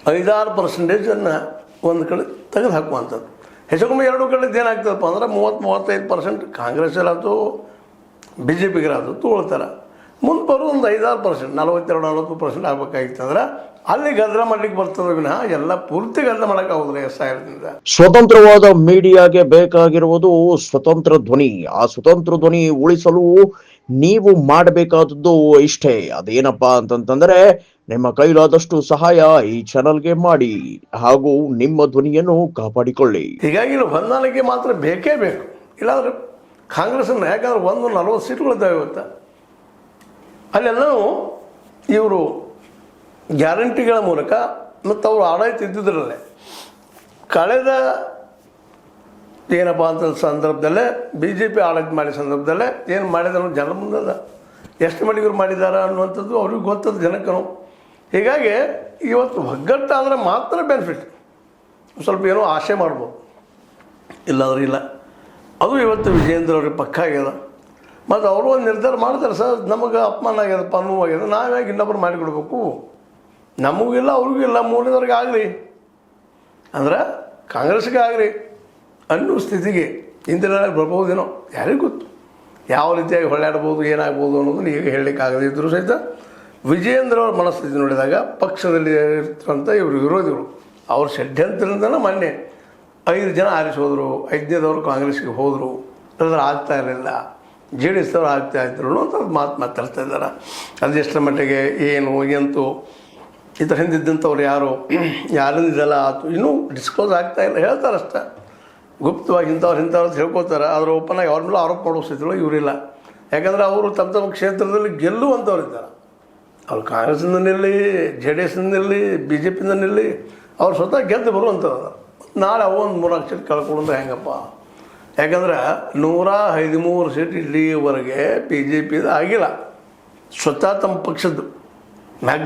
5-6% ಒಂದು ಕಡೆ ತೆಗೆದು ಹಾಕುವಂಥದ್ದು. ಹೆಚ್ಚು ಕಮ್ಮಿ ಎರಡು ಕಡೆದು ಏನಾಗ್ತದಪ್ಪ ಅಂದ್ರೆ 30-35% ಕಾಂಗ್ರೆಸ್ಸಲ್ಲಾಯ್ತು ಬಿ ಜೆ ಪಿಗಿರಾದು ತೊಗೊಳ್ತಾರೆ. ಮುಂದೆ ಬರೋ ಒಂದು 5-6%, 42-40% ಆಗ್ಬೇಕಾಗಿತ್ತಂದ್ರೆ ಅಲ್ಲಿ ಗದ್ದಲ ಮಾಡ್ಲಿಕ್ಕೆ ಬರ್ತದೆ ವಿನಃ ಎಲ್ಲ ಪೂರ್ತಿ ಗದ್ದಲ ಮಾಡೋಕ್ಕಾಗೋದಿಲ್ಲ SIRದಿಂದ. ಸ್ವತಂತ್ರವಾದ ಮೀಡಿಯಾಗೆ ಬೇಕಾಗಿರುವುದು ಸ್ವತಂತ್ರ ಧ್ವನಿ. ಆ ಸ್ವತಂತ್ರ ಧ್ವನಿ ಉಳಿಸಲು ನೀವು ಮಾಡಬೇಕಾದದ್ದು ಇಷ್ಟೇ. ಅದೇನಪ್ಪಾ ಅಂತಂತಂದ್ರೆ ನಿಮ್ಮ ಕೈಲಾದಷ್ಟು ಸಹಾಯ ಈ ಚಾನಲ್ಗೆ ಮಾಡಿ ಹಾಗೂ ನಿಮ್ಮ ಧ್ವನಿಯನ್ನು ಕಾಪಾಡಿಕೊಳ್ಳಿ. ಹೀಗಾಗಿ ಹೊಂದಾಣಿಕೆ ಮಾತ್ರ ಬೇಕೇ ಬೇಕು. ಇಲ್ಲಾಂದ್ರೆ ಕಾಂಗ್ರೆಸ್ಸನ್ನು ಯಾಕಂದ್ರೆ 40 ಸೀಟುಗಳಿದ್ದಾವೆ ಇವತ್ತು. ಅಲ್ಲೆಲ್ಲವೂ ಇವರು ಗ್ಯಾರಂಟಿಗಳ ಮೂಲಕ ಮತ್ತು ಅವರು ಆಡಳಿತ ಇದ್ದಿದ್ದರಲ್ಲೇ ಕಳೆದ ಏನಪ್ಪ ಅಂತ ಸಂದರ್ಭದಲ್ಲೇ BJP ಆಡಳಿತ ಮಾಡಿದ ಸಂದರ್ಭದಲ್ಲೇ ಏನು ಮಾಡಿದ್ರು ಜನರ ಮುಂದಲ್ಲ, ಎಷ್ಟು ಮಟ್ಟಿಗೆ ಇವ್ರು ಮಾಡಿದ್ದಾರೆ ಅನ್ನುವಂಥದ್ದು ಅವ್ರಿಗೆ ಗೊತ್ತದ ಜನಕ್ಕೂ. ಹೀಗಾಗಿ ಇವತ್ತು ಒಗ್ಗಟ್ಟಾದರೆ ಮಾತ್ರ ಬೆನಿಫಿಟ್. ಸ್ವಲ್ಪ ಏನೋ ಆಸೆ ಮಾಡ್ಬೋದು, ಇಲ್ಲಾಂದ್ರೆ ಇಲ್ಲ. ಅದು ಇವತ್ತು ವಿಜಯೇಂದ್ರ ಅವ್ರಿಗೆ ಪಕ್ಕ ಆಗ್ಯದ. ಮತ್ತು ಅವರು ಒಂದು ನಿರ್ಧಾರ ಮಾಡ್ತಾರೆ, ಸರ್ ನಮಗೆ ಅಪಮಾನ ಆಗ್ಯದಪ್ಪ ನೋವಾಗ್ಯದ, ನಾವ್ಯಾಕೆ ಇನ್ನೊಬ್ರು ಮಾಡಿಕೊಡ್ಬೇಕು, ನಮಗೂ ಇಲ್ಲ ಅವ್ರಿಗೂ ಇಲ್ಲ, ಮೂರನೇದವ್ರಿಗೆ ಆಗಲಿ ಅಂದ್ರೆ ಕಾಂಗ್ರೆಸ್ಗೆ ಆಗಲಿ ಅನ್ನೋ ಸ್ಥಿತಿಗೆ ಇಂದಿನ ಬರ್ಬೋದೇನೋ ಯಾರಿಗೂ ಗೊತ್ತು. ಯಾವ ರೀತಿಯಾಗಿ ಹೊಳ್ಳಾಡ್ಬೋದು ಏನಾಗ್ಬೋದು ಅನ್ನೋದನ್ನು ಈಗ ಹೇಳಲಿಕ್ಕಾಗದೇ ಇದ್ದರೂ ಸಹಿತ ವಿಜಯೇಂದ್ರ ಅವ್ರ ಮನಸ್ಥಿತಿ ನೋಡಿದಾಗ ಪಕ್ಷದಲ್ಲಿ ಇರ್ತಂಥ ಇವರು ವಿರೋಧಿಗಳು ಅವ್ರ ಷಡ್ಯಂತ್ರದಿಂದನೇ ಮೊನ್ನೆ 5 ಜನ ಆರಿಸೋದ್ರು, 5ನೇದವರು ಕಾಂಗ್ರೆಸ್ಗೆ ಹೋದರು, ಅದ್ರ ಆಗ್ತಾ ಇರಲಿಲ್ಲ, JDS ಅವ್ರು ಆಗ್ತಾ ಇದ್ರು ಅಂತ ಮಾತು ಮಾತಾಡ್ತಾ ಇದ್ದಾರೆ. ಅದೆಷ್ಟರ ಮಟ್ಟಿಗೆ ಏನು ಎಂತು ಈ ಥರ ಹಿಂದಿದ್ದಂಥವ್ರು ಯಾರಿಂದ ಇದೆಲ್ಲ ಆಯ್ತು ಇನ್ನೂ ಡಿಸ್ಕ್ಲೋಸ್ ಆಗ್ತಾ ಇಲ್ಲ, ಹೇಳ್ತಾರಷ್ಟೆ ಗುಪ್ತವಾಗಿ ಇಂಥವ್ರು ಹೇಳ್ಕೊತಾರೆ. ಆದರೆ ಓಪನ್ ಆಗಿ ಅವ್ರ ಮೇಲೆ ಆರೋಪ ಮಾಡೋ ಸ್ಥಿತಿಗಳು ಇವರಿಲ್ಲ. ಯಾಕಂದರೆ ಅವರು ತಮ್ಮ ಕ್ಷೇತ್ರದಲ್ಲಿ ಗೆಲ್ಲುವಂಥವ್ರು ಇದ್ದಾರೆ. ಅವ್ರು ಕಾಂಗ್ರೆಸ್ನಿಂದನಿರಲಿ, JDSನಿರಲಿ, BJPನಿರಲಿ ಅವ್ರು ಸ್ವತಃ ಗೆದ್ದು ಬರುವಂಥದ್ದು. ನಾಳೆ ಅವೊಂದು 3 ಸೀಟ್ ಕಳ್ಕೊಂಡ್ರೆ ಹೆಂಗಪ್ಪ? ಯಾಕಂದ್ರೆ 113 ಸೀಟ್ ಇಲ್ಲಿವರೆಗೆ BJPದು ಆಗಿಲ್ಲ. ಸ್ವತಃ ತಮ್ಮ ಪಕ್ಷದ್ದು ಮ್ಯಾಕ್ಸಿಮಮ್